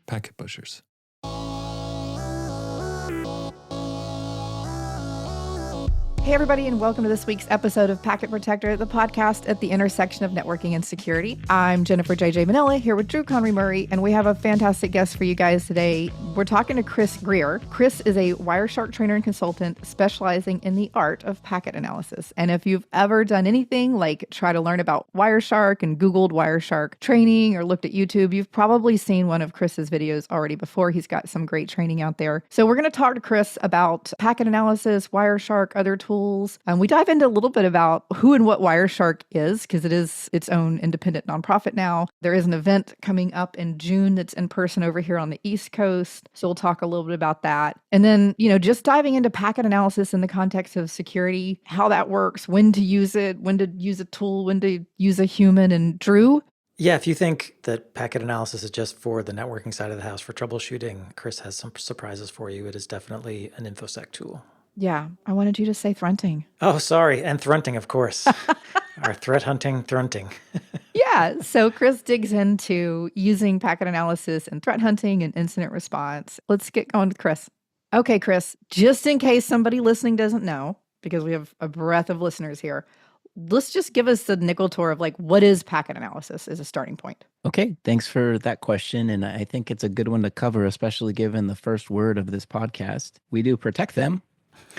packet pushers. Hey, everybody, and welcome to this week's episode of Packet Protector, the podcast at the intersection of networking and security. I'm Jennifer J.J. Manella here with Drew Conry Murray, and we have a fantastic guest for you guys today. We're talking to Chris Greer. Chris is a Wireshark trainer and consultant specializing in the art of packet analysis. And if you've ever done anything like try to learn about Wireshark and Googled Wireshark training or looked at YouTube, you've probably seen one of Chris's videos already before. He's got some great training out there. So we're going to talk to Chris about packet analysis, Wireshark, other tools. We dive into a little bit about who and what Wireshark is, because it is its own independent nonprofit now. There is an event coming up in June that's in person over here on the East Coast. So we'll talk a little bit about that. And then, just diving into packet analysis in the context of security, how that works, when to use it, when to use a tool, when to use a human. And Drew? Yeah, if you think that packet analysis is just for the networking side of the house for troubleshooting, Chris has some surprises for you. It is definitely an InfoSec tool. Yeah, I wanted you to say thrunting. Oh, sorry. And thrunting, of course. Our threat hunting, thrunting. Yeah, so Chris digs into using packet analysis and threat hunting and incident response. Let's get going with Chris. Okay, Chris, just in case somebody listening doesn't know, because we have a breadth of listeners here, let's just give us the nickel tour of what is packet analysis as a starting point. Okay, thanks for that question. And I think it's a good one to cover, especially given the first word of this podcast. We do protect them.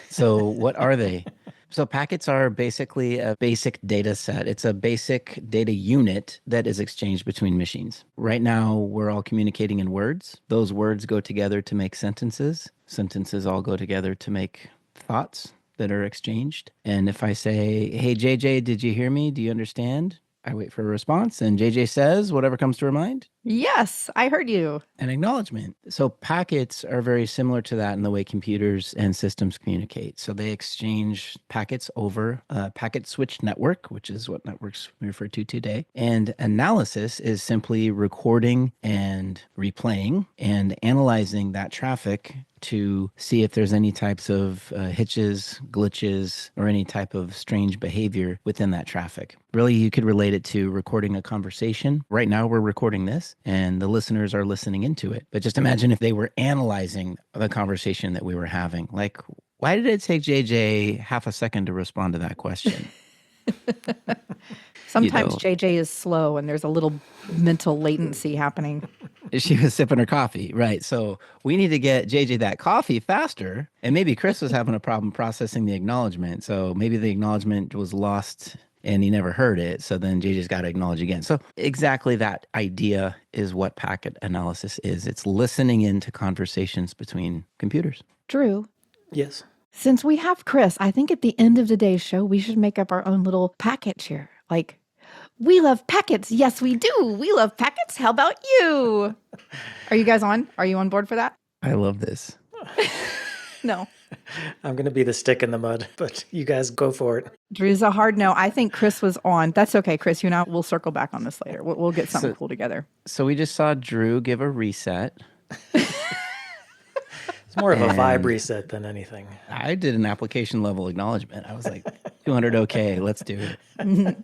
So what are they? So packets are basically a basic data set. It's a basic data unit that is exchanged between machines. Right now, we're all communicating in words. Those words go together to make sentences. Sentences all go together to make thoughts that are exchanged. And if I say, hey, JJ, did you hear me? Do you understand? I wait for a response, and JJ says whatever comes to her mind. Yes, I heard you. An acknowledgement. So packets are very similar to that in the way computers and systems communicate. So they exchange packets over a packet switch network, which is what networks we refer to today. And analysis is simply recording and replaying and analyzing that traffic to see if there's any types of hitches, glitches, or any type of strange behavior within that traffic. Really, you could relate it to recording a conversation. Right now, we're recording this, and the listeners are listening into it. But just imagine if they were analyzing the conversation that we were having. Like, why did it take JJ half a second to respond to that question? Sometimes JJ is slow and there's a little mental latency happening. She was sipping her coffee, right? So we need to get JJ that coffee faster. And maybe Chris was having a problem processing the acknowledgement. So maybe the acknowledgement was lost and he never heard it. So then JJ's got to acknowledge again. So exactly that idea is what packet analysis is. It's listening into conversations between computers. Drew? Yes. Since we have Chris, I think at the end of today's show, we should make up our own little packet cheer. Like, we love packets. Yes, we do. We love packets. How about you? Are you guys on? Are you on board for that? I love this. No. I'm going to be the stick in the mud, but you guys go for it. Drew's a hard no. I think Chris was on. That's okay, Chris. You and I, we'll circle back on this later. We'll get something cool together. So we just saw Drew give a reset. It's more of a vibe reset than anything. I did an application level acknowledgement. I was like, 200 okay, let's do it.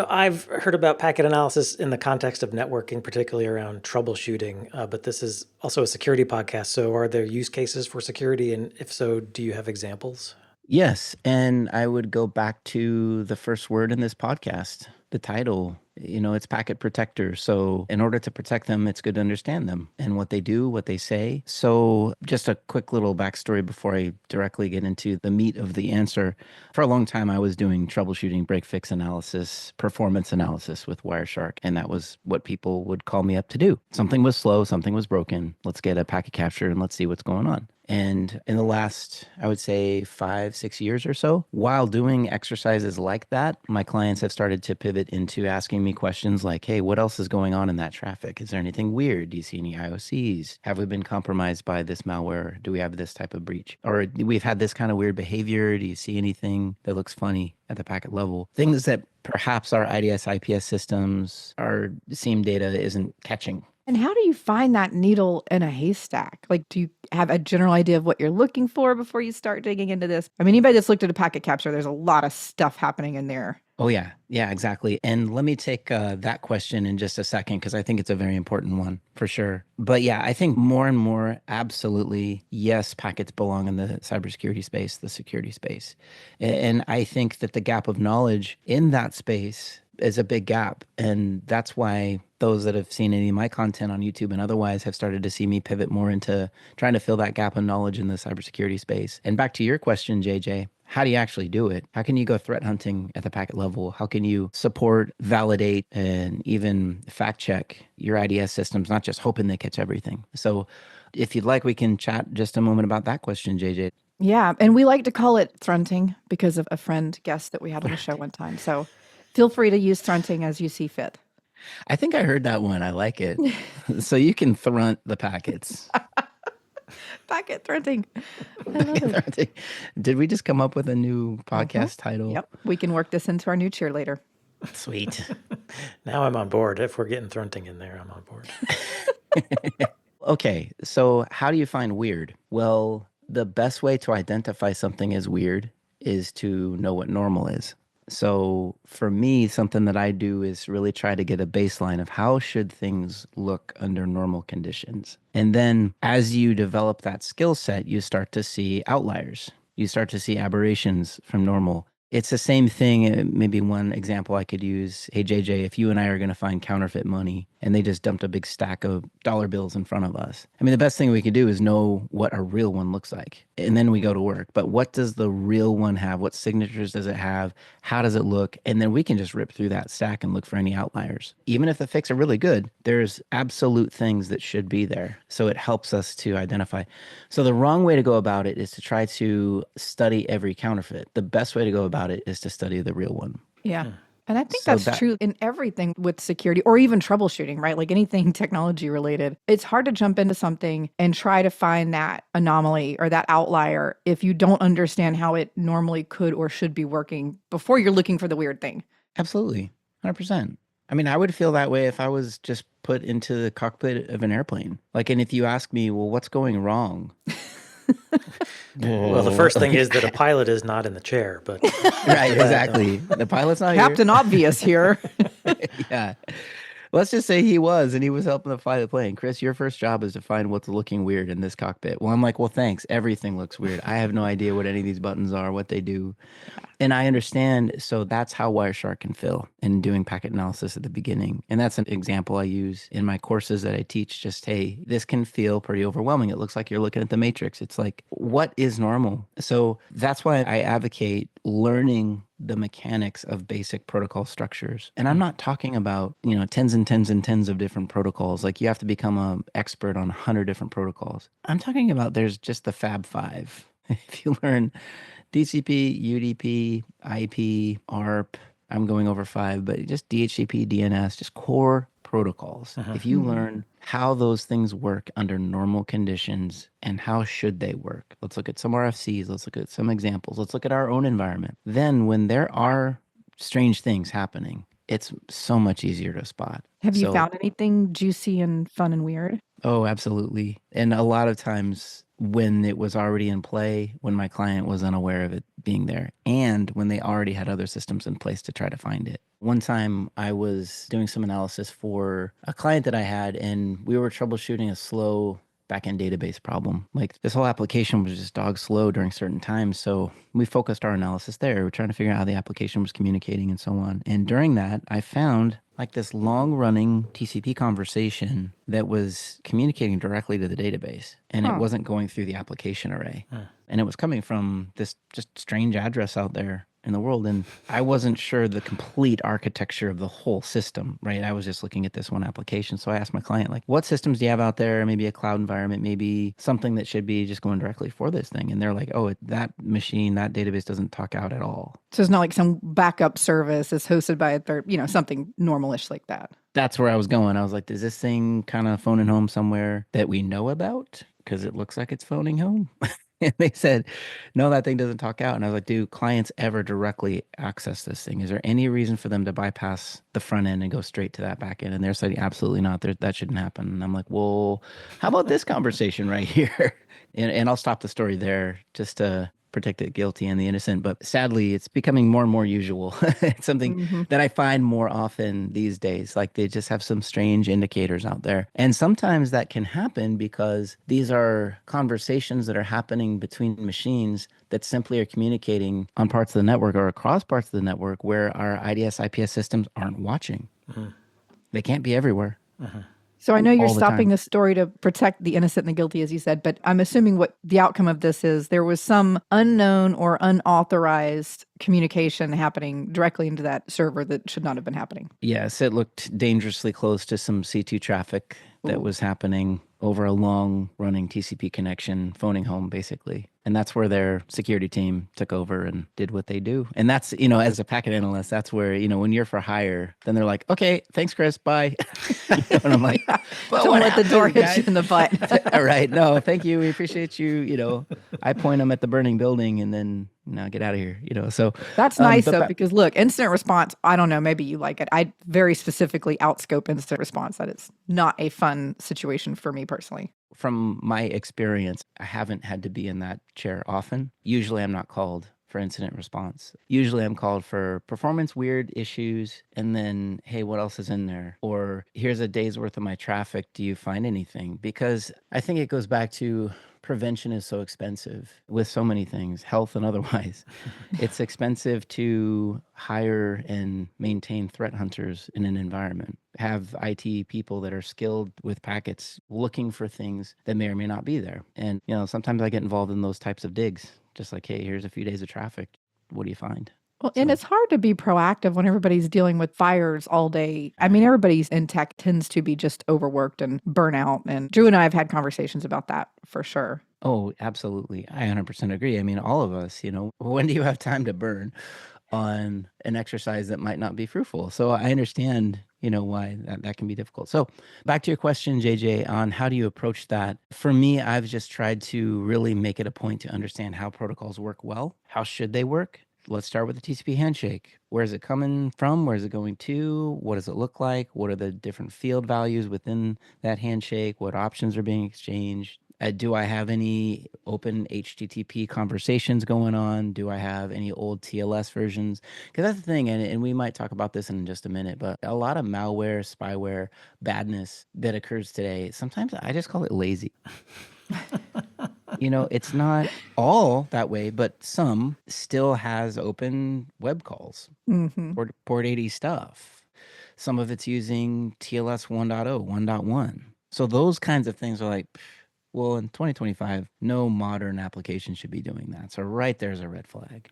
I've heard about packet analysis in the context of networking, particularly around troubleshooting, but this is also a security podcast. So are there use cases for security? And if so, do you have examples? Yes. And I would go back to the first word in this podcast, the title. It's packet protector. So in order to protect them, it's good to understand them and what they do, what they say. So just a quick little backstory before I directly get into the meat of the answer. For a long time, I was doing troubleshooting, break fix analysis, performance analysis with Wireshark. And that was what people would call me up to do. Something was slow, something was broken. Let's get a packet capture and let's see what's going on. And in the last, I would say 5-6 years or so, while doing exercises like that, my clients have started to pivot into asking me questions like, hey, what else is going on in that traffic? Is there anything weird? Do you see any IOCs? Have we been compromised by this malware? Do we have this type of breach? Or we've had this kind of weird behavior. Do you see anything that looks funny at the packet level? Things that perhaps our IDS, IPS systems, our SIEM data isn't catching. And how do you find that needle in a haystack? Like, do you have a general idea of what you're looking for before you start digging into this? I mean, anybody that's looked at a packet capture, there's a lot of stuff happening in there. Oh, yeah. Yeah, exactly. And let me take that question in just a second, because I think it's a very important one for sure. But yeah, I think more and more, absolutely, yes, packets belong in the cybersecurity space, the security space. And I think that the gap of knowledge in that space is a big gap. And that's why those that have seen any of my content on YouTube and otherwise have started to see me pivot more into trying to fill that gap of knowledge in the cybersecurity space. And back to your question, JJ, how do you actually do it? How can you go threat hunting at the packet level? How can you support, validate, and even fact check your IDS systems, not just hoping they catch everything? So if you'd like, we can chat just a moment about that question, JJ. Yeah. And we like to call it thrunting because of a friend guest that we had on the show one time. So feel free to use thrunting as you see fit. I think I heard that one. I like it. So you can thrunt the packets. Packet thrunting. I love it. Did we just come up with a new podcast title? Yep. We can work this into our new cheerleader. Sweet. Now I'm on board. If we're getting thrunting in there, I'm on board. Okay, so how do you find weird? Well, the best way to identify something as weird is to know what normal is. So for me, something that I do is really try to get a baseline of how should things look under normal conditions. And then as you develop that skill set, you start to see outliers. You start to see aberrations from normal. It's the same thing. Maybe one example I could use. Hey, JJ, if you and I are going to find counterfeit money and they just dumped a big stack of dollar bills in front of us, I mean, the best thing we could do is know what a real one looks like. And then we go to work. But what does the real one have? What signatures does it have? How does it look? And then we can just rip through that stack and look for any outliers. Even if the fakes are really good, there's absolute things that should be there. So it helps us to identify. So the wrong way to go about it is to try to study every counterfeit. The best way to go about it is to study the real one. Yeah. And I think that's true in everything with security or even troubleshooting, right? Like anything technology related. It's hard to jump into something and try to find that anomaly or that outlier if you don't understand how it normally could or should be working before you're looking for the weird thing. Absolutely. 100%. I mean, I would feel that way if I was just put into the cockpit of an airplane. Like, and if you ask me, well, what's going wrong? Well, the first thing is that a pilot is not in the chair, but right, exactly. The pilot's not Captain Obvious here. Yeah. Let's just say he was, and he was helping to fly the plane. Chris, your first job is to find what's looking weird in this cockpit. Well, I'm like, well, thanks. Everything looks weird. I have no idea what any of these buttons are, what they do. And I understand. So that's how Wireshark can fill in doing packet analysis at the beginning. And that's an example I use in my courses that I teach. Just, hey, this can feel pretty overwhelming. It looks like you're looking at the Matrix. It's like, what is normal? So that's why I advocate learning the mechanics of basic protocol structures. And I'm not talking about, tens and tens and tens of different protocols. Like you have to become an expert on 100 different protocols. I'm talking about there's just the Fab Five. If you learn DCP, UDP, IP, ARP, I'm going over 5, but just DHCP, DNS, just core protocols. If you learn how those things work under normal conditions and how should they work, let's look at some RFCs, let's look at some examples, let's look at our own environment. Then when there are strange things happening, it's so much easier to spot. Have you found anything juicy and fun and weird? Oh, absolutely. And a lot of times when it was already in play, when my client was unaware of it being there, and when they already had other systems in place to try to find it. One time I was doing some analysis for a client that I had, and we were troubleshooting a slow backend database problem. Like this whole application was just dog slow during certain times. So we focused our analysis there. We're trying to figure out how the application was communicating and so on. And during that, I found like this long running TCP conversation that was communicating directly to the database. And it wasn't going through the application array. And it was coming from this just strange address out there in the world. And I wasn't sure the complete architecture of the whole system, right? I was just looking at this one application. So I asked my client, like, what systems do you have out there? Maybe a cloud environment, maybe something that should be just going directly for this thing. And they're like, oh, that machine, that database doesn't talk out at all. So it's not like some backup service is hosted by a third, something normalish like that. That's where I was going. I was like, is this thing kind of phoning home somewhere that we know about? Because it looks like it's phoning home. And they said, no, that thing doesn't talk out. And I was like, do clients ever directly access this thing? Is there any reason for them to bypass the front end and go straight to that back end? And they're saying, absolutely not. That shouldn't happen. And I'm like, well, how about this conversation right here? And I'll stop the story there just to protect the guilty and the innocent, but sadly, it's becoming more and more usual. It's something that I find more often these days. Like they just have some strange indicators out there. And sometimes that can happen because these are conversations that are happening between machines that simply are communicating on parts of the network or across parts of the network where our IDS IPS systems aren't watching. They can't be everywhere. So I know you're All the stopping time. the story to protect the innocent and the guilty, as you said, but I'm assuming what the outcome of this is there was some unknown or unauthorized communication happening directly into that server that should not have been happening. Yes, it looked dangerously close to some C2 traffic that Ooh. was happening over a long running TCP connection, phoning home basically. And that's where their security team took over and did what they do. And that's, as a packet analyst, that's where, when you're for hire, then they're like, okay, thanks, Chris, bye. And I'm like, well, Don't what let the door happened, hit you guys? in the butt. All right. No, thank you. We appreciate you. I point them at the burning building and then now get out of here, So That's nice, but though, because look, incident response, I don't know, maybe you like it. I very specifically outscope incident response. That is not a fun situation for me personally. from my experience, I haven't had to be in that chair often. Usually I'm not called for incident response. Usually I'm called for performance weird issues and then, hey, what else is in there? Or here's a day's worth of my traffic. Do you find anything? Because I think it goes back to prevention is so expensive with so many things, health and otherwise. It's expensive to hire and maintain threat hunters in an environment. Have IT people that are skilled with packets looking for things that may or may not be there. And, sometimes I get involved in those types of digs, just like, hey, here's a few days of traffic. What do you find? Well, and it's hard to be proactive when everybody's dealing with fires all day. I mean, everybody's in tech tends to be just overworked and burnout. And Drew and I have had conversations about that for sure. Oh, absolutely. I 100% agree. I mean, all of us, when do you have time to burn on an exercise that might not be fruitful? So I understand, why that can be difficult. So back to your question, JJ, on how do you approach that? For me, I've just tried to really make it a point to understand how protocols work well. How should they work? Let's start with the TCP handshake. Where is it coming from? Where is it going to? What does it look like? What are the different field values within that handshake? What options are being exchanged? Do I have any open HTTP conversations going on? Do I have any old TLS versions? Because that's the thing, and we might talk about this in just a minute, but a lot of malware, spyware, badness that occurs today, sometimes I just call it lazy. It's not all that way, but some still has open web calls, port 80 stuff. Some of it's using TLS 1.0, 1.1. So those kinds of things are like, well, in 2025, no modern application should be doing that. So right there's a red flag.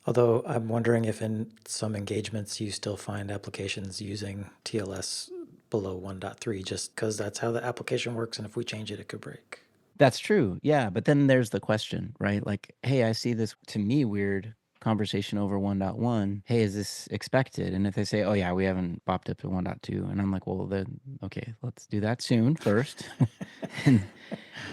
Although I'm wondering if in some engagements you still find applications using TLS below 1.3 just because that's how the application works. And if we change it, it could break. That's true. Yeah. But then there's the question, right? Like, hey, I see this to me weird conversation over 1.1. Hey, is this expected? And if they say, oh, yeah, we haven't popped up to 1.2. And I'm like, well, then, okay, let's do that soon first.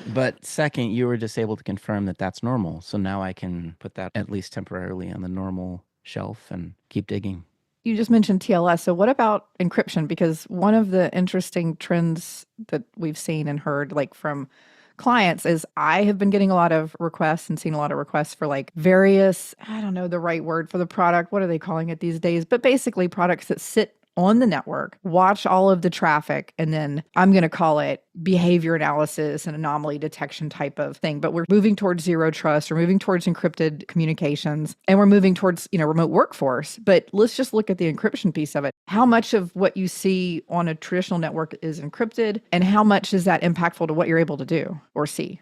But second, you were just able to confirm that that's normal. So now I can put that at least temporarily on the normal shelf and keep digging. You just mentioned TLS. So what about encryption? Because one of the interesting trends that we've seen and heard like from clients is I have been getting a lot of requests and seeing a lot of requests for like various, I don't know the right word for the product. What are they calling it these days? But basically products that sit on the network, watch all of the traffic, and then I'm going to call it behavior analysis and anomaly detection type of thing. But we're moving towards zero trust, we're moving towards encrypted communications, and we're moving towards, remote workforce. But let's just look at the encryption piece of it. How much of what you see on a traditional network is encrypted, and how much is that impactful to what you're able to do or see?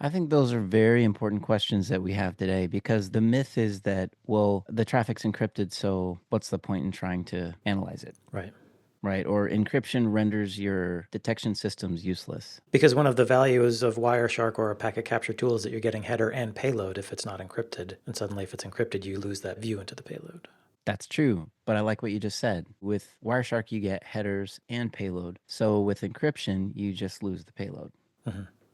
I think those are very important questions that we have today because the myth is that, well, the traffic's encrypted, so what's the point in trying to analyze it? Right. Right. Or encryption renders your detection systems useless. Because one of the values of Wireshark or a packet capture tool is that you're getting header and payload if it's not encrypted. And suddenly if it's encrypted, you lose that view into the payload. That's true. But I like what you just said. With Wireshark, you get headers and payload. So with encryption, you just lose the payload.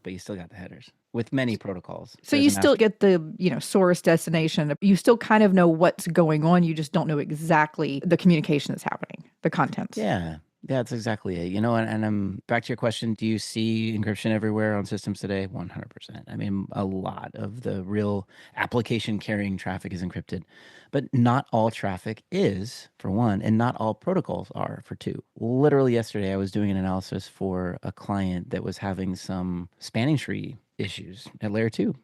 But you still got the headers with many protocols. So you still get the, source destination. You still kind of know what's going on. You just don't know exactly the communication that's happening, the contents. Yeah. Yeah, that's exactly it. And I'm back to your question. Do you see encryption everywhere on systems today? 100%. I mean, a lot of the real application carrying traffic is encrypted, but not all traffic is, for one, and not all protocols are, for two. Literally yesterday, I was doing an analysis for a client that was having some spanning tree issues at layer two.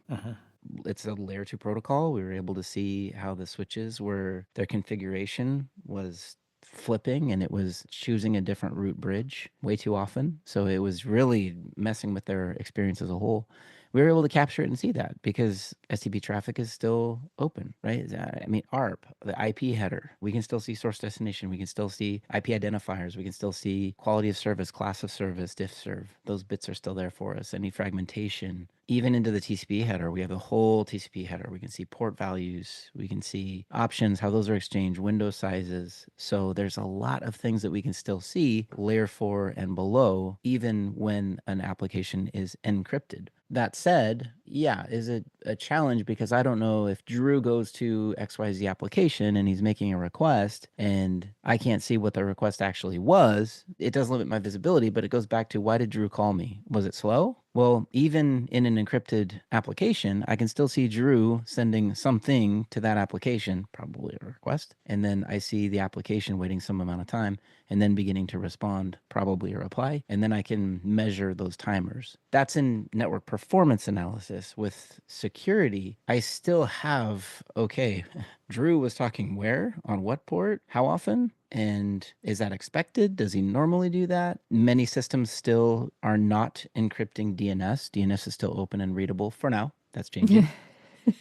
It's a layer two protocol. We were able to see how the switches were, their configuration was flipping and it was choosing a different root bridge way too often. So it was really messing with their experience as a whole. We were able to capture it and see that because STP traffic is still open, right? I mean, ARP, the IP header, we can still see source destination. We can still see IP identifiers. We can still see quality of service, class of service, diff serve. Those bits are still there for us. Any fragmentation, even into the TCP header, we have the whole TCP header. We can see port values. We can see options, how those are exchanged, window sizes. So there's a lot of things that we can still see layer 4 and below, even when an application is encrypted. That said, yeah, is it a challenge? Because I don't know if Drew goes to XYZ application and he's making a request and I can't see what the request actually was. It does limit my visibility, but it goes back to, why did Drew call me? Was it slow? Well, even in an encrypted application, I can still see Drew sending something to that application, probably a request, and then I see the application waiting some amount of time and then beginning to respond, probably a reply, and then I can measure those timers. That's in network performance analysis. With security, I still have, okay, Drew was talking where, on what port, how often? And is that expected? Does he normally do that? Many systems still are not encrypting DNS. DNS is still open and readable for now. That's changing. That's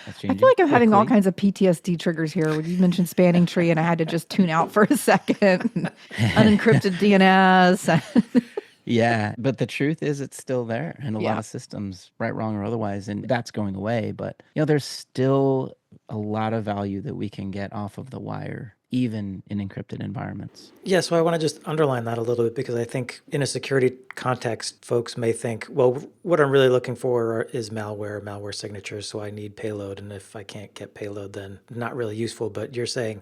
I changing feel like I'm having all quickly. kinds of PTSD triggers here. When you mentioned spanning tree, and I had to just tune out for a second. Unencrypted DNS. Yeah, but the truth is it's still there in a lot Yeah. of systems, right, wrong, or otherwise, and that's going away. But there's still a lot of value that we can get off of the wire, even in encrypted environments. Yeah, so I want to just underline that a little bit because I think in a security context, folks may think, well, what I'm really looking for is malware signatures, so I need payload. And if I can't get payload, then not really useful. But you're saying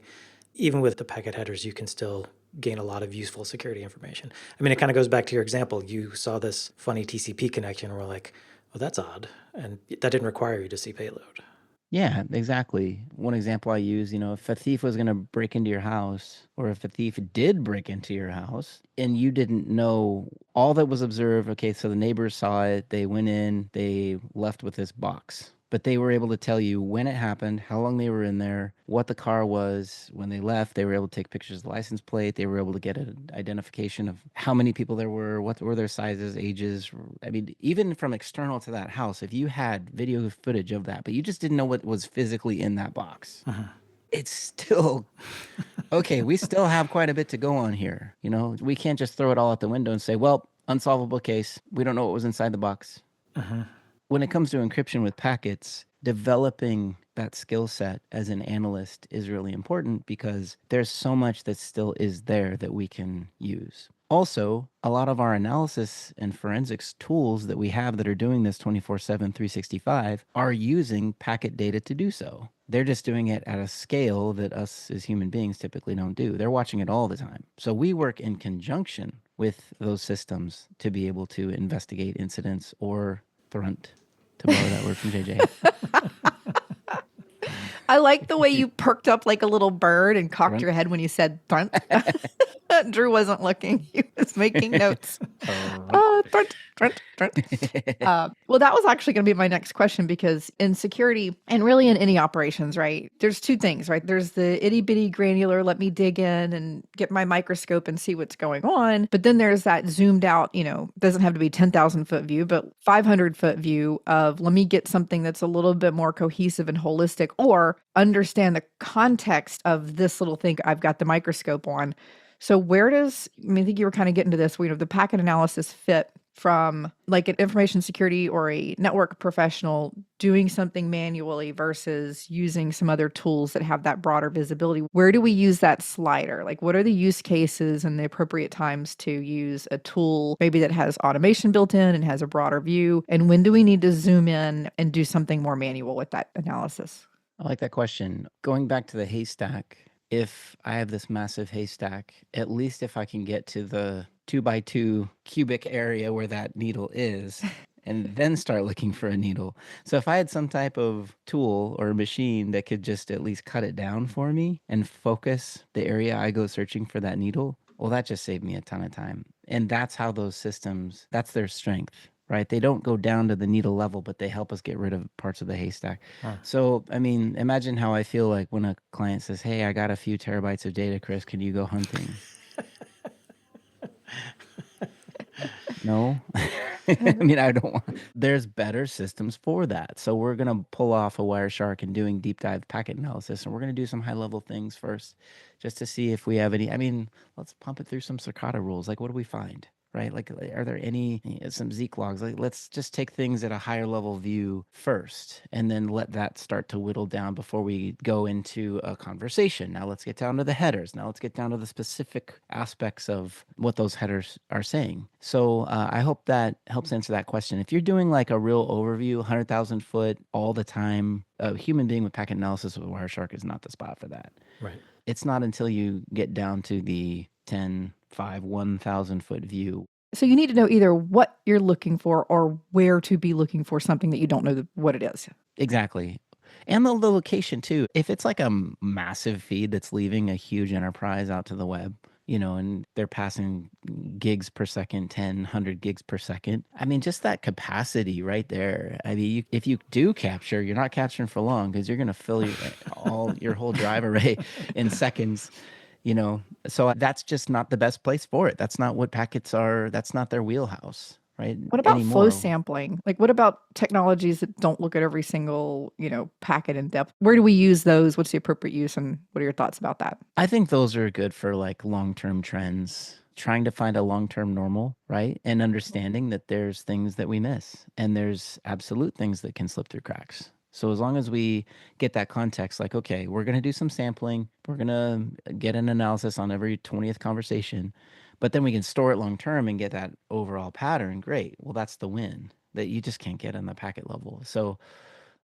even with the packet headers, you can still gain a lot of useful security information. I mean, it kind of goes back to your example. You saw this funny TCP connection and were like, well, that's odd. And that didn't require you to see payload. Yeah, exactly. One example I use, if a thief was going to break into your house, or if a thief did break into your house and you didn't know all that was observed, okay, so the neighbors saw it, they went in, they left with this box. But they were able to tell you when it happened, how long they were in there, what the car was when they left. They were able to take pictures of the license plate. They were able to get an identification of how many people there were, what were their sizes, ages. I mean, even from external to that house, if you had video footage of that, but you just didn't know what was physically in that box, it's still okay. We still have quite a bit to go on here. We can't just throw it all out the window and say, well, unsolvable case. We don't know what was inside the box. When it comes to encryption with packets, developing that skill set as an analyst is really important because there's so much that still is there that we can use. Also, a lot of our analysis and forensics tools that we have that are doing this 24/7, 365 are using packet data to do so. They're just doing it at a scale that us as human beings typically don't do. They're watching it all the time. So we work in conjunction with those systems to be able to investigate incidents or thrunt, to borrow that word from JJ. I like the way you perked up like a little bird and cocked Grunt. your head when you said grunt. Drew wasn't looking. He was making notes. Grunt, grunt, grunt. Well, that was actually going to be my next question because in security and really in any operations, right, there's two things, right? There's the itty bitty granular, let me dig in and get my microscope and see what's going on. But then there's that zoomed out, doesn't have to be 10,000 foot view, but 500 foot view of let me get something that's a little bit more cohesive and holistic or understand the context of this little thing I've got the microscope on. So where does, I think you were kind of getting to this, the packet analysis fit from like an information security or a network professional doing something manually versus using some other tools that have that broader visibility? Where do we use that slider? Like what are the use cases and the appropriate times to use a tool maybe that has automation built in and has a broader view? And when do we need to zoom in and do something more manual with that analysis? I like that question. Going back to the haystack if I have this massive haystack, at least if I can get to the 2 by 2 cubic area where that needle is, and then start looking for a needle. So if I had some type of tool or machine that could just at least cut it down for me and focus the area I go searching for that needle, well, that just saved me a ton of time. And that's how those systems, that's their strength, right? They don't go down to the needle level, but they help us get rid of parts of the haystack. Huh. So, I mean, imagine how I feel like when a client says, "Hey, I got a few terabytes of data, Chris. Can you go hunting?" No. I mean, I don't want, there's better systems for that. So we're going to pull off a Wireshark and doing deep dive packet analysis. And we're going to do some high level things first just to see if we have any. I mean, let's pump it through some Cicada rules. Like, what do we find? Right? Like, are there any, some Zeek logs? Like, let's just take things at a higher level view first and then let that start to whittle down before we go into a conversation. Now, let's get down to the headers. Now, let's get down to the specific aspects of what those headers are saying. So, I hope that helps answer that question. If you're doing like a real overview, 100,000 foot all the time, a human being with packet analysis with Wireshark is not the spot for that. Right. It's not until you get down to the 10, 5, 1,000 foot view. So you need to know either what you're looking for or where to be looking for something that you don't know what it is. Exactly. And the location too. If it's like a massive feed that's leaving a huge enterprise out to the web, and they're passing gigs per second, 10, 100 gigs per second. I mean, just that capacity right there. I mean, if you do capture, you're not capturing for long because you're going to fill your whole drive array in seconds. So that's just not the best place for it. That's not what packets are. That's not their wheelhouse, right? What about flow Anymore. sampling? Like, what about technologies that don't look at every single, packet in depth? Where do we use those? What's the appropriate use? And what are your thoughts about that? I think those are good for like long-term trends, trying to find a long-term normal, right? And understanding that there's things that we miss and there's absolute things that can slip through cracks. So as long as we get that context, like, okay, we're going to do some sampling, we're going to get an analysis on every 20th conversation, but then we can store it long term and get that overall pattern. Great. Well, that's the win that you just can't get on the packet level. So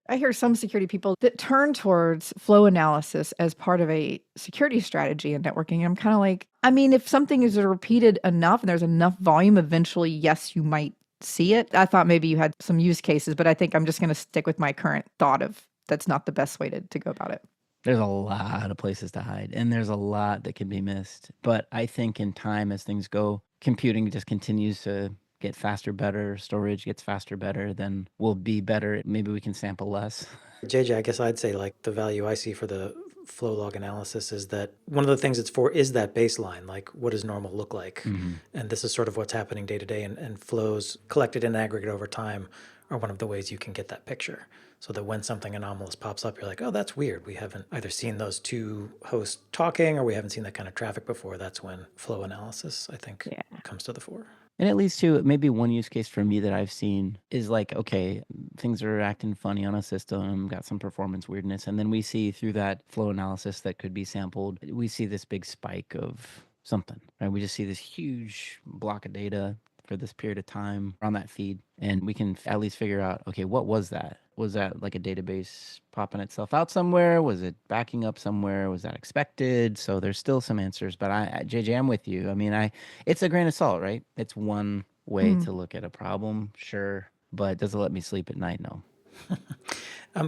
I hear some security people that turn towards flow analysis as part of a security strategy in networking. I'm kind of like, I mean, if something is repeated enough and there's enough volume, eventually, yes, you might see it. I thought maybe you had some use cases, but I think I'm just going to stick with my current thought of that's not the best way to go about it. there's a lot of places to hide and there's a lot that can be missed. But I think in time, as things go, computing just continues to get faster, better, storage gets faster, better, then we'll be better. Maybe we can sample less. JJ, I guess I'd say like the value I see for the flow log analysis is that one of the things it's for is that baseline, like what does normal look like? And this is sort of what's happening day to day, and flows collected in aggregate over time are one of the ways you can get that picture. So that when something anomalous pops up, you're like, oh, that's weird. We haven't either seen those two hosts talking or we haven't seen that kind of traffic before. That's when flow analysis, I think, comes to the fore. And at least too, maybe one use case for me that I've seen is like, okay, things are acting funny on a system, got some performance weirdness. And then we see through that flow analysis that could be sampled, we see this big spike of something, right? We just see this huge block of data for this period of time on that feed. And we can at least figure out, okay, what was that? Was that like a database popping itself out somewhere? Was it backing up somewhere? Was that expected? So there's still some answers, but JJ, I'm with you. I mean, it's a grain of salt, right? It's one way to look at a problem, sure, but does it let me sleep at night? No.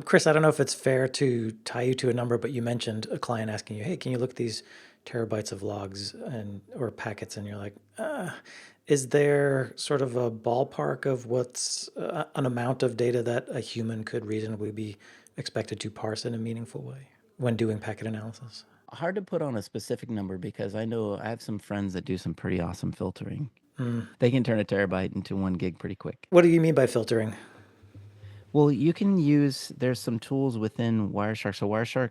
Chris, I don't know if it's fair to tie you to a number, but you mentioned a client asking you, hey, can you look at these terabytes of logs or packets? And you're like, is there sort of a ballpark of what's an amount of data that a human could reasonably be expected to parse in a meaningful way when doing packet analysis? Hard to put on a specific number because I know I have some friends that do some pretty awesome filtering. They can turn a terabyte into 1 gig pretty quick. What do you mean by filtering? Well, you can use, there's some tools within Wireshark. So Wireshark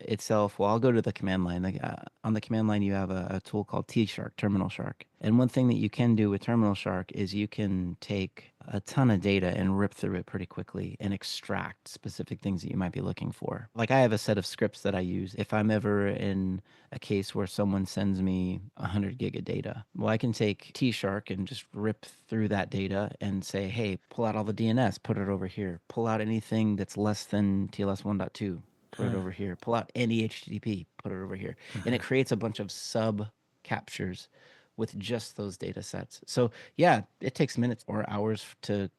itself, well, I'll go to the command line. Like, on the command line, you have a tool called T-Shark, Terminal Shark. And one thing that you can do with Terminal Shark is you can take a ton of data and rip through it pretty quickly and extract specific things that you might be looking for. Like, I have a set of scripts that I use. If I'm ever in a case where someone sends me 100 gig of data, well, I can take T-Shark and just rip through that data and say, hey, pull out all the DNS, put it over here. Pull out anything that's less than TLS 1.2. put it over here. Pull out any HTTP, put it over here. And it creates a bunch of sub captures with just those data sets. So yeah, it takes minutes or hours to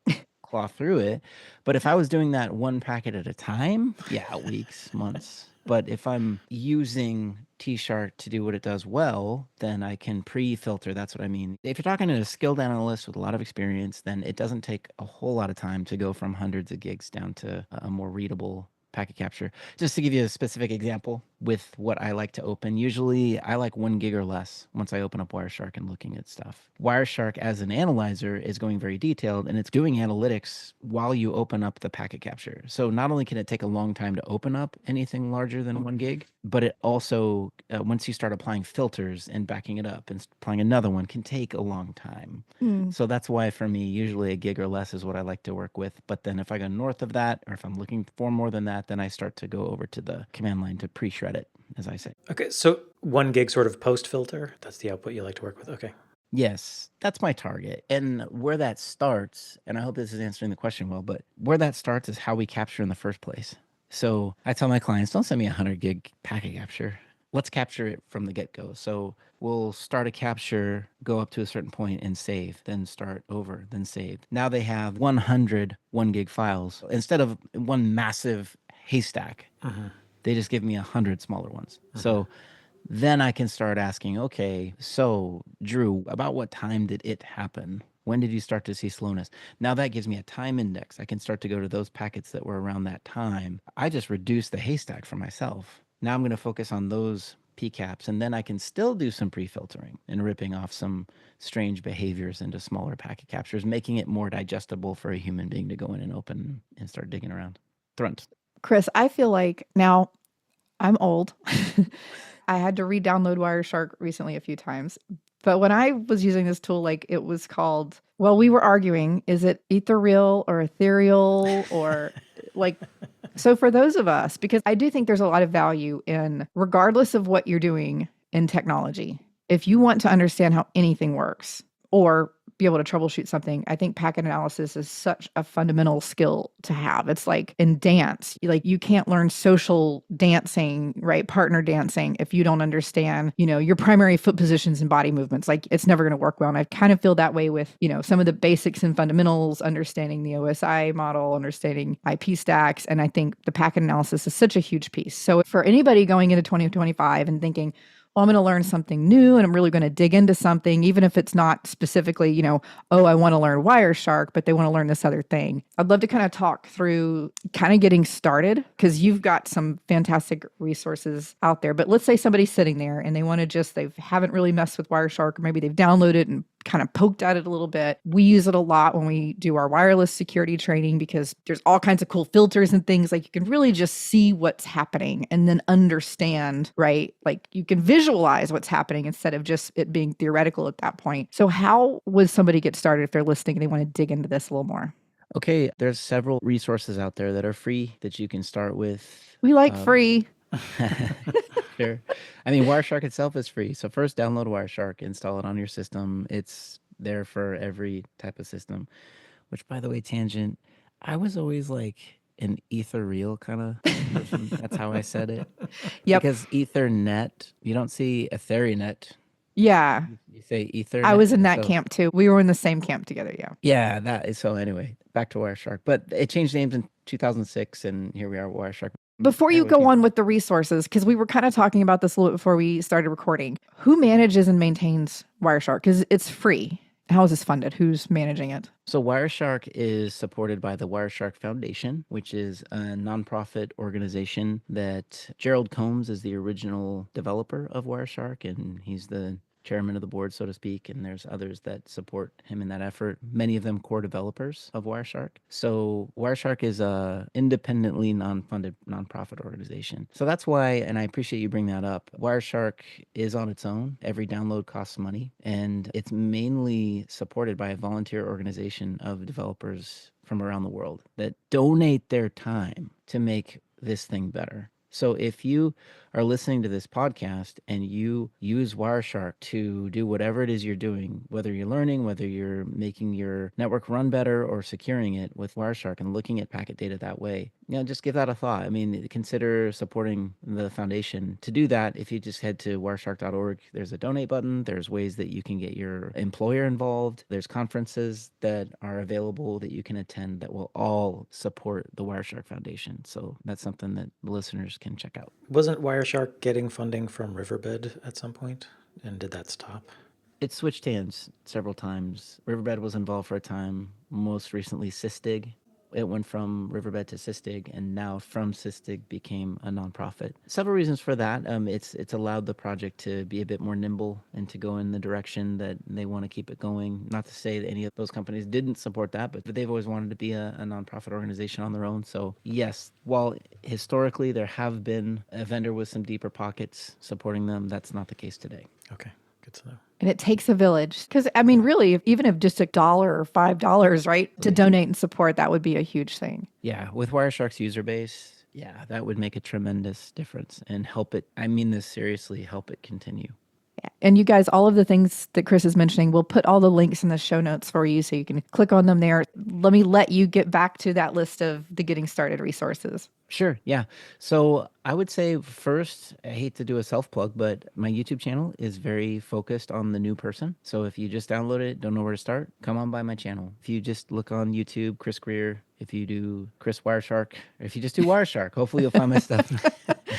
claw through it. But if I was doing that one packet at a time, yeah, weeks, months. But if I'm using T-Shark to do what it does well, then I can pre-filter. That's what I mean. If you're talking to a skilled analyst with a lot of experience, then it doesn't take a whole lot of time to go from hundreds of gigs down to a more readable packet capture. Just to give you a specific example with what I like to open, usually I like 1 gig or less once I open up Wireshark and looking at stuff. Wireshark as an analyzer is going very detailed and it's doing analytics while you open up the packet capture. So not only can it take a long time to open up anything larger than 1 gig, but it also, once you start applying filters and backing it up and applying another one, can take a long time. So that's why for me, usually a gig or less is what I like to work with. But then if I go north of that, or if I'm looking for more than that, then I start to go over to the command line to pre-shred it, as I say. Okay, so 1 gig sort of post filter. That's the output you like to work with. Okay. Yes, that's my target. And where that starts, and I hope this is answering the question well, but where that starts is how we capture in the first place. So I tell my clients, don't send me a 100 gig packet capture. Let's capture it from the get-go. So we'll start a capture, go up to a certain point and save, then start over, then save. Now they have 100 1 gig files. Instead of one massive haystack, they just give me 100 smaller ones. So then I can start asking, okay, so Drew, about what time did it happen? When did you start to see slowness? Now that gives me a time index. I can start to go to those packets that were around that time. I just reduced the haystack for myself. Now I'm going to focus on those PCAPs, and then I can still do some pre-filtering and ripping off some strange behaviors into smaller packet captures, making it more digestible for a human being to go in and open and start digging around. Thrunt. Chris, I feel like now I'm old. I had to re-download Wireshark recently a few times. But when I was using this tool, like it was called, well, we were arguing, is it ethereal or ethereal or like, so for those of us, because I do think there's a lot of value in, regardless of what you're doing in technology, if you want to understand how anything works or be able to troubleshoot something, I think packet analysis is such a fundamental skill to have. It's like in dance, like you can't learn social dancing, right? Partner dancing if you don't understand, your primary foot positions and body movements. Like it's never going to work well. And I kind of feel that way with, some of the basics and fundamentals, understanding the OSI model, understanding IP stacks. And I think the packet analysis is such a huge piece. So for anybody going into 2025 and thinking, well, I'm going to learn something new and I'm really going to dig into something, even if it's not specifically, oh, I want to learn Wireshark, but they want to learn this other thing. I'd love to kind of talk through kind of getting started because you've got some fantastic resources out there. But let's say somebody's sitting there and they want to they haven't really messed with Wireshark, or maybe they've downloaded it and kind of poked at it a little bit. We use it a lot when we do our wireless security training because there's all kinds of cool filters and things. Like you can really just see what's happening and then understand, right? Like you can visualize what's happening instead of just it being theoretical at that point. So how would somebody get started if they're listening and they want to dig into this a little more? Okay, there's several resources out there that are free that you can start with. We like free. Sure. I mean, Wireshark itself is free. So first download Wireshark, install it on your system. It's there for every type of system, which by the way, tangent, I was always like an ethereal kind of person. That's how I said it. Yep. Because Ethernet, you don't see Ethernet. Yeah. You say Ethernet. I was in that camp too. We were in the same camp together. Yeah. Yeah, that is so anyway, back to Wireshark. But it changed names in 2006 and here we are with Wireshark. Before you go on with the resources, because we were kind of talking about this a little bit before we started recording, who manages and maintains Wireshark? Because it's free. How is this funded? Who's managing it? So Wireshark is supported by the Wireshark Foundation, which is a nonprofit organization that Gerald Combs is the original developer of Wireshark, and he's the chairman of the board, so to speak, and there's others that support him in that effort, many of them core developers of Wireshark. So Wireshark is a independently non-funded nonprofit organization. So that's why, and I appreciate you bringing that up, Wireshark is on its own. Every download costs money, and it's mainly supported by a volunteer organization of developers from around the world that donate their time to make this thing better. So if you are listening to this podcast and you use Wireshark to do whatever it is you're doing, whether you're learning, whether you're making your network run better or securing it with Wireshark and looking at packet data that way, Just give that a thought. I mean, consider supporting the foundation. To do that, if you just head to wireshark.org, there's a donate button. There's ways that you can get your employer involved. There's conferences that are available that you can attend that will all support the Wireshark Foundation. So that's something that the listeners can check out. Wasn't Wireshark getting funding from Riverbed at some point? And did that stop? It switched hands several times. Riverbed was involved for a time, most recently Sysdig. It went from Riverbed to Sysdig, and now from Sysdig became a nonprofit. Several reasons for that. It's allowed the project to be a bit more nimble and to go in the direction that they want to keep it going. Not to say that any of those companies didn't support that, but they've always wanted to be a nonprofit organization on their own. So yes, while historically there have been a vendor with some deeper pockets supporting them, that's not the case today. Okay, good to know. And it takes a village. Because, I mean, really, even if just $1 or $5, right, to donate and support, that would be a huge thing. Yeah, with Wireshark's user base, yeah, that would make a tremendous difference and help it, I mean this seriously, help it continue. Yeah. And you guys, all of the things that Chris is mentioning, we'll put all the links in the show notes for you so you can click on them there. Let me let you get back to that list of the getting started resources. Sure, yeah. So I would say first, I hate to do a self-plug, but my YouTube channel is very focused on the new person. So if you just download it, don't know where to start, come on by my channel. If you just look on YouTube, Chris Greer, if you do Chris Wireshark, or if you just do Wireshark, hopefully you'll find my stuff.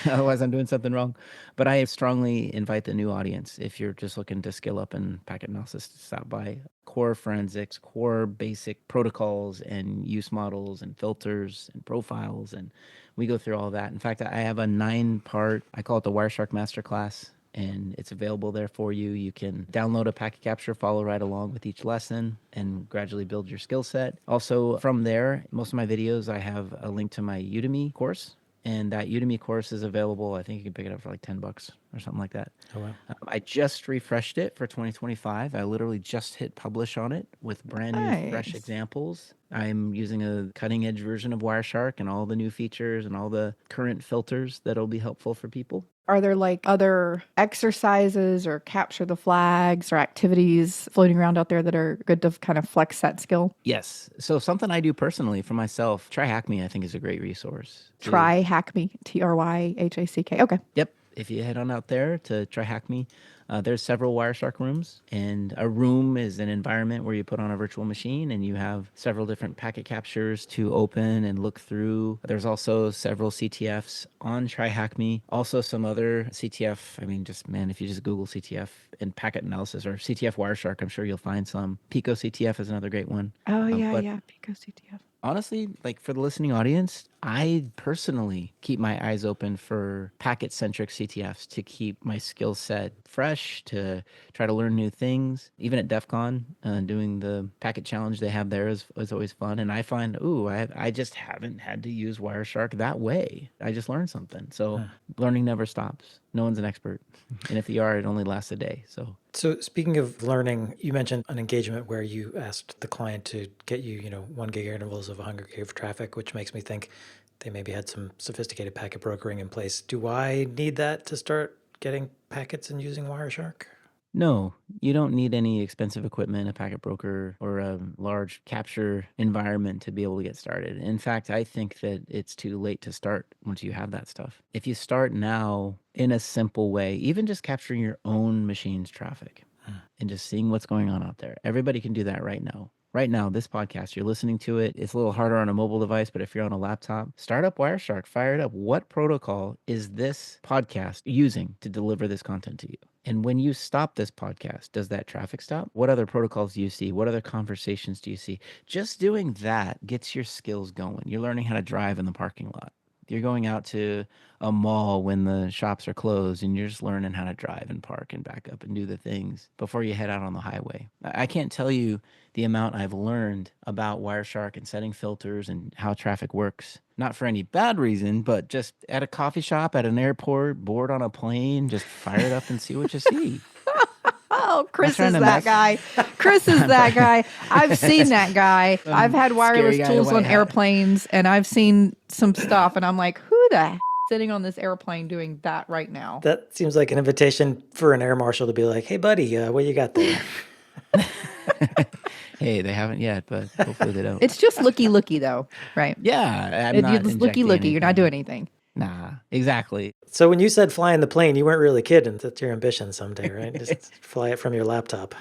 Otherwise, I'm doing something wrong. But I strongly invite the new audience, if you're just looking to skill up in packet analysis, to stop by. Core forensics, core basic protocols and use models and filters and profiles. And we go through all that. In fact, I have a 9-part, I call it the Wireshark Masterclass, and it's available there for you. You can download a packet capture, follow right along with each lesson, and gradually build your skill set. Also, from there, most of my videos, I have a link to my Udemy course. And that Udemy course is available. I think you can pick it up for like $10 or something like that. Oh, wow. I just refreshed it for 2025. I literally just hit publish on it with brand new, fresh examples. I'm using a cutting edge version of Wireshark and all the new features and all the current filters that'll be helpful for people. Are there like other exercises or capture the flags or activities floating around out there that are good to kind of flex that skill? Yes. So something I do personally for myself, Try Hack Me, I think is a great resource. Try Hack Me, TRYHACK. Okay. Yep. If you head on out there to Try Hack Me, there's several Wireshark rooms, and a room is an environment where you put on a virtual machine and you have several different packet captures to open and look through. There's also several CTFs on Try Hack Me. Also some other CTF, I mean, if you just Google CTF and packet analysis or CTF Wireshark, I'm sure you'll find some. Pico CTF is another great one. Oh, yeah, Pico CTF. Honestly, like for the listening audience, I personally keep my eyes open for packet-centric CTFs to keep my skill set fresh, to try to learn new things. Even at DEF CON, doing the packet challenge they have there is always fun. And I find, I just haven't had to use Wireshark that way. I just learned something. So learning never stops. No one's an expert. And if you are, it only lasts a day. So speaking of learning, you mentioned an engagement where you asked the client to get you, 1 gig intervals of 100 gig of traffic, which makes me think they maybe had some sophisticated packet brokering in place. Do I need that to start getting packets and using Wireshark? No, you don't need any expensive equipment, a packet broker, or a large capture environment to be able to get started. In fact, I think that it's too late to start once you have that stuff. If you start now in a simple way, even just capturing your own machine's traffic and just seeing what's going on out there, everybody can do that right now. Right now, this podcast, you're listening to it. It's a little harder on a mobile device, but if you're on a laptop, start up Wireshark, fire it up. What protocol is this podcast using to deliver this content to you? And when you stop this podcast, does that traffic stop? What other protocols do you see? What other conversations do you see? Just doing that gets your skills going. You're learning how to drive in the parking lot. You're going out to a mall when the shops are closed and you're just learning how to drive and park and back up and do the things before you head out on the highway. I can't tell you the amount I've learned about Wireshark and setting filters and how traffic works. Not for any bad reason, but just at a coffee shop, at an airport, board on a plane, just fire it up and see what you see. Oh, Chris is that guy. Chris is that guy. I've seen that guy. I've had wireless tools on airplanes, and I've seen some stuff, and I'm like, who the heck is sitting on this airplane doing that right now? That seems like an invitation for an air marshal to be like, hey, buddy, what you got there? Hey, they haven't yet, but hopefully they don't. It's just looky though, right? Yeah, I'm You're not just looky injecting You're not doing anything. anything. Nah, exactly. So when you said flying the plane, you weren't really kidding. That's your ambition someday, right? Just fly it from your laptop.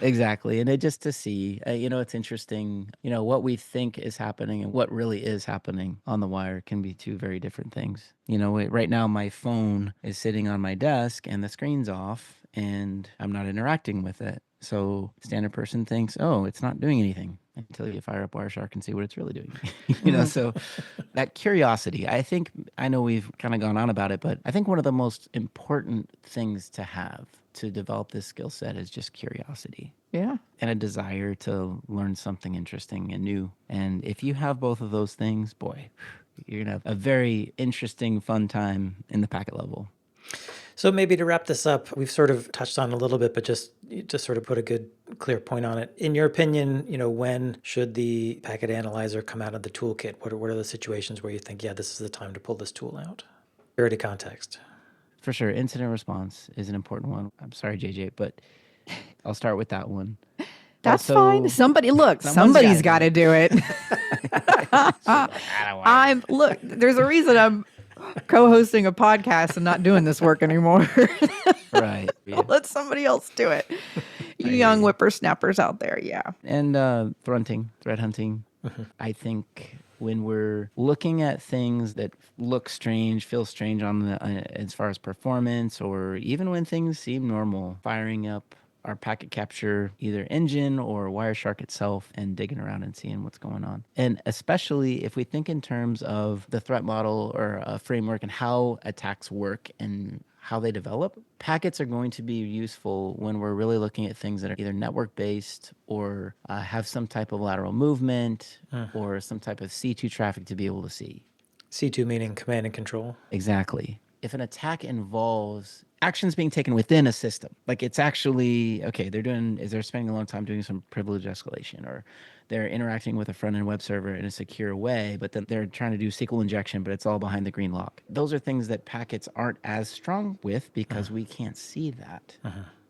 Exactly. And it just to see, it's interesting, what we think is happening and what really is happening on the wire can be two very different things. Right now my phone is sitting on my desk and the screen's off and I'm not interacting with it. So standard person thinks, oh, it's not doing anything until you fire up Wireshark and see what it's really doing. So that curiosity, I know we've kind of gone on about it, but I think one of the most important things to have to develop this skill set is just curiosity. Yeah. And a desire to learn something interesting and new. And if you have both of those things, boy, you're going to have a very interesting, fun time in the packet level. So maybe to wrap this up, we've sort of touched on a little bit, but just to sort of put a good, clear point on it. In your opinion, when should the packet analyzer come out of the toolkit? What are the situations where you think, yeah, this is the time to pull this tool out? Security context. For sure. Incident response is an important one. I'm sorry, JJ, but I'll start with that one. That's Also, fine. Somebody's got to do it. There's a reason I'm co-hosting a podcast and not doing this work anymore. Right. Yeah. Let somebody else do it. You young whippersnappers out there, yeah. And threat hunting. I think when we're looking at things that look strange, feel strange on the as far as performance, or even when things seem normal, firing up our packet capture either engine or Wireshark itself and digging around and seeing what's going on. And especially if we think in terms of the threat model or a framework and how attacks work and how they develop, packets are going to be useful when we're really looking at things that are either network-based or have some type of lateral movement or some type of C2 traffic to be able to see. C2 meaning command and control. Exactly. If an attack involves actions being taken within a system, like it's actually, okay, they're spending a long time doing some privilege escalation, or they're interacting with a front-end web server in a secure way, but then they're trying to do SQL injection, but it's all behind the green lock. Those are things that packets aren't as strong with because we can't see that.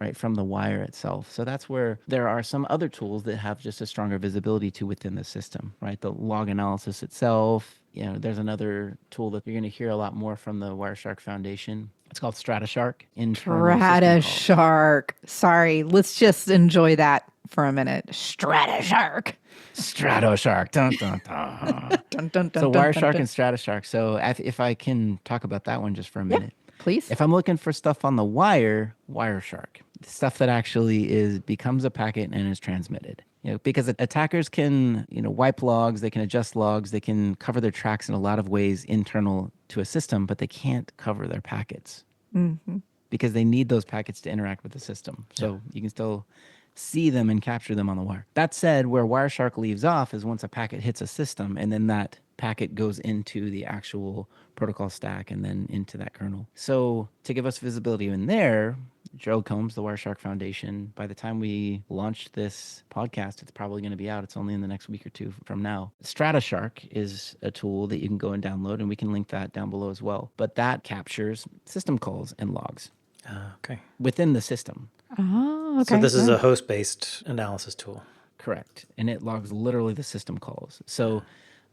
Right, from the wire itself. So that's where there are some other tools that have just a stronger visibility to within the system, right? The log analysis itself. There's another tool that you're going to hear a lot more from the Wireshark Foundation. It's called StrataShark. StrataShark. Sorry, let's just enjoy that for a minute. StrataShark. StrataShark. Dun, dun, dun. Dun, dun, dun, So dun, Wireshark dun, dun. and StrataShark. So if I can talk about that one just for a minute. Please. If I'm looking for stuff on the wire, Wireshark. Stuff that actually becomes a packet and is transmitted. Because attackers can, wipe logs, they can adjust logs, they can cover their tracks in a lot of ways internal to a system, but they can't cover their packets because they need those packets to interact with the system. So you can still see them and capture them on the wire. That said, where Wireshark leaves off is once a packet hits a system and then that packet goes into the actual protocol stack and then into that kernel. So to give us visibility in there, Gerald Combs, the Wireshark Foundation, by the time we launch this podcast, it's probably going to be out. It's only in the next week or two from now. StrataShark is a tool that you can go and download, and we can link that down below as well. But that captures system calls and logs within the system. Oh, okay. So this is a host-based analysis tool. Correct. And it logs literally the system calls. So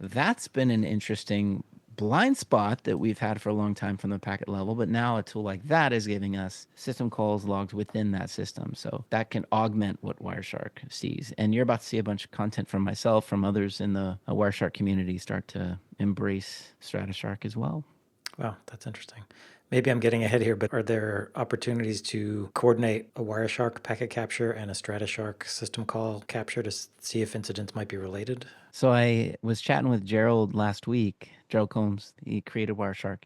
that's been an interesting blind spot that we've had for a long time from the packet level, but now a tool like that is giving us system calls logs within that system. So that can augment what Wireshark sees. And you're about to see a bunch of content from myself, from others in the Wireshark community start to embrace StrataShark as well. Wow, that's interesting. Maybe I'm getting ahead here, but are there opportunities to coordinate a Wireshark packet capture and a StrataShark system call capture to see if incidents might be related? So I was chatting with Gerald last week, Gerald Combs, he created Wireshark,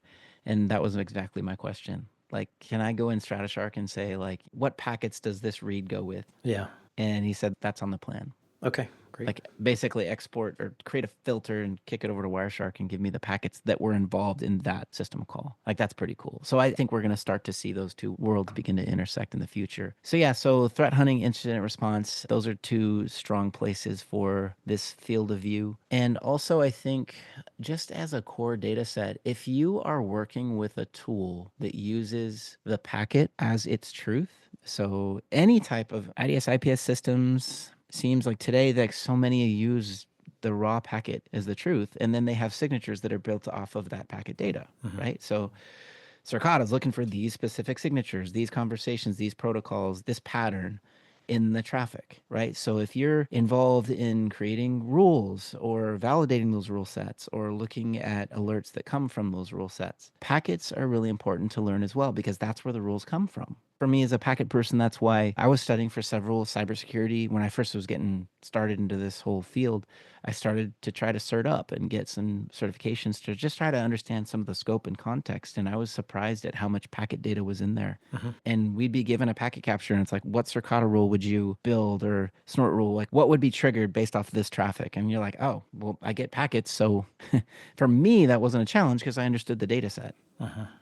and that was exactly my question. Like, can I go in StrataShark and say, like, what packets does this read go with? Yeah. And he said, that's on the plan. Okay, great. Like basically export or create a filter and kick it over to Wireshark and give me the packets that were involved in that system call. Like that's pretty cool. So I think we're going to start to see those two worlds begin to intersect in the future. So yeah, so threat hunting, incident response, those are two strong places for this field of view. And also I think just as a core data set, if you are working with a tool that uses the packet as its truth, So any type of IDS IPS systems seems like today that so many use the raw packet as the truth, and then they have signatures that are built off of that packet data, right? So Circata is looking for these specific signatures, these conversations, these protocols, this pattern in the traffic, right? So if you're involved in creating rules or validating those rule sets or looking at alerts that come from those rule sets, packets are really important to learn as well, because that's where the rules come from. For me as a packet person, that's why I was studying for several cybersecurity. When I first was getting started into this whole field, I started to try to cert up and get some certifications to just try to understand some of the scope and context. And I was surprised at how much packet data was in there. And we'd be given a packet capture and it's like, what Circata rule would you build, or snort rule? Like, what would be triggered based off of this traffic? And you're like, oh, well, I get packets. So for me, that wasn't a challenge because I understood the data set.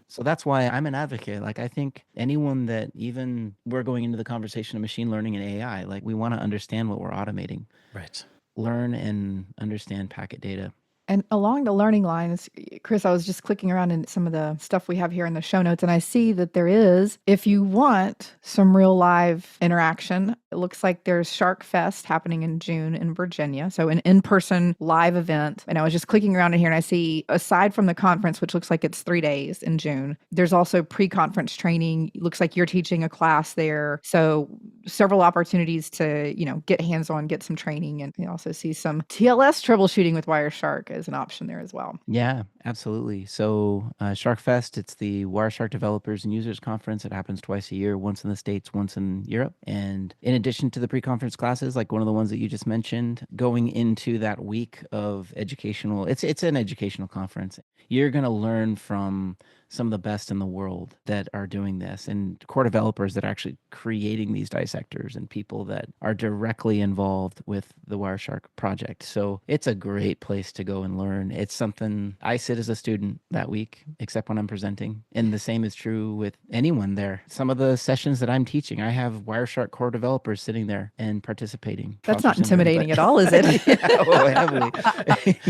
So that's why I'm an advocate. Like, I think anyone that, even we're going into the conversation of machine learning and AI, like, we want to understand what we're automating. Right. Learn and understand packet data. And along the learning lines, Chris, I was just clicking around in some of the stuff we have here in the show notes, and I see that there is, if you want some real live interaction, it looks like there's Shark Fest happening in June in Virginia. So an in-person live event. And I was just clicking around in here and I see, aside from the conference, which looks like it's 3 days in June, there's also pre-conference training. It looks like you're teaching a class there. So several opportunities to, get hands-on, get some training. And you also see some TLS troubleshooting with Wireshark as an option there as well. Yeah, absolutely. So Shark Fest, it's the Wireshark Developers and Users Conference. It happens twice a year, once in the States, once in Europe. And in addition to the pre-conference classes, like one of the ones that you just mentioned, going into that week of educational, it's an educational conference. You're going to learn from some of the best in the world that are doing this, and core developers that are actually creating these dissectors, and people that are directly involved with the Wireshark project. So it's a great place to go and learn. It's something I sit as a student that week, except when I'm presenting. And the same is true with anyone there. Some of the sessions that I'm teaching, I have Wireshark core developers sitting there and participating. That's not intimidating at all, is it? Heavily.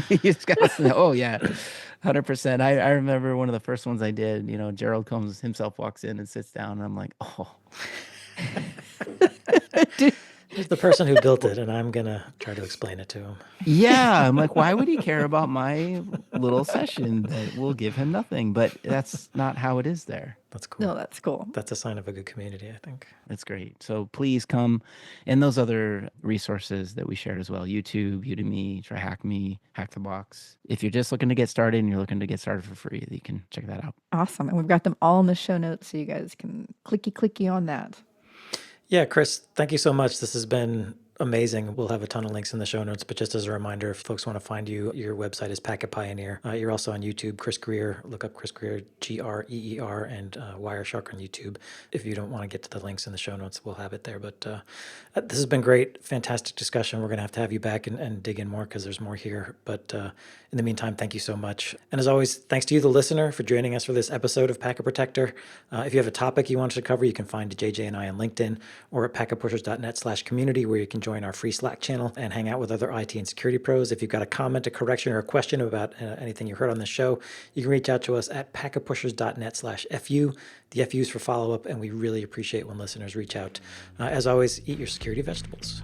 You just got to say, oh yeah. 100%. I remember one of the first ones I did, Gerald Combs himself walks in and sits down, and I'm like, oh. He's the person who built it, and I'm going to try to explain it to him. Yeah. I'm like, why would he care about my little session that will give him nothing? But that's not how it is there. That's cool. No, that's cool. That's a sign of a good community, I think. That's great. So please come. And those other resources that we shared as well, YouTube, Udemy, Try Hack Me, Hack the Box. If you're just looking to get started and you're looking to get started for free, you can check that out. Awesome. And we've got them all in the show notes, so you guys can clicky on that. Yeah, Chris, thank you so much. This has been amazing. We'll have a ton of links in the show notes, but just as a reminder, if folks want to find you, your website is Packet Pioneer. You're also on YouTube, Chris Greer. Look up Chris Greer, Greer, and Wireshark on YouTube. If you don't want to get to the links in the show notes, we'll have it there. But this has been great, fantastic discussion. We're going to have you back and dig in more, because there's more here. But in the meantime, thank you so much. And as always, thanks to you, the listener, for joining us for this episode of Packet Protector. If you have a topic you want us to cover, you can find JJ and I on LinkedIn or at packetpushers.net/community, where you can join our free Slack channel and hang out with other IT and security pros. If you've got a comment, a correction, or a question about anything you heard on the show, you can reach out to us at packetpushers.net/FU. The FU is for follow-up, and we really appreciate when listeners reach out. As always, eat your security vegetables.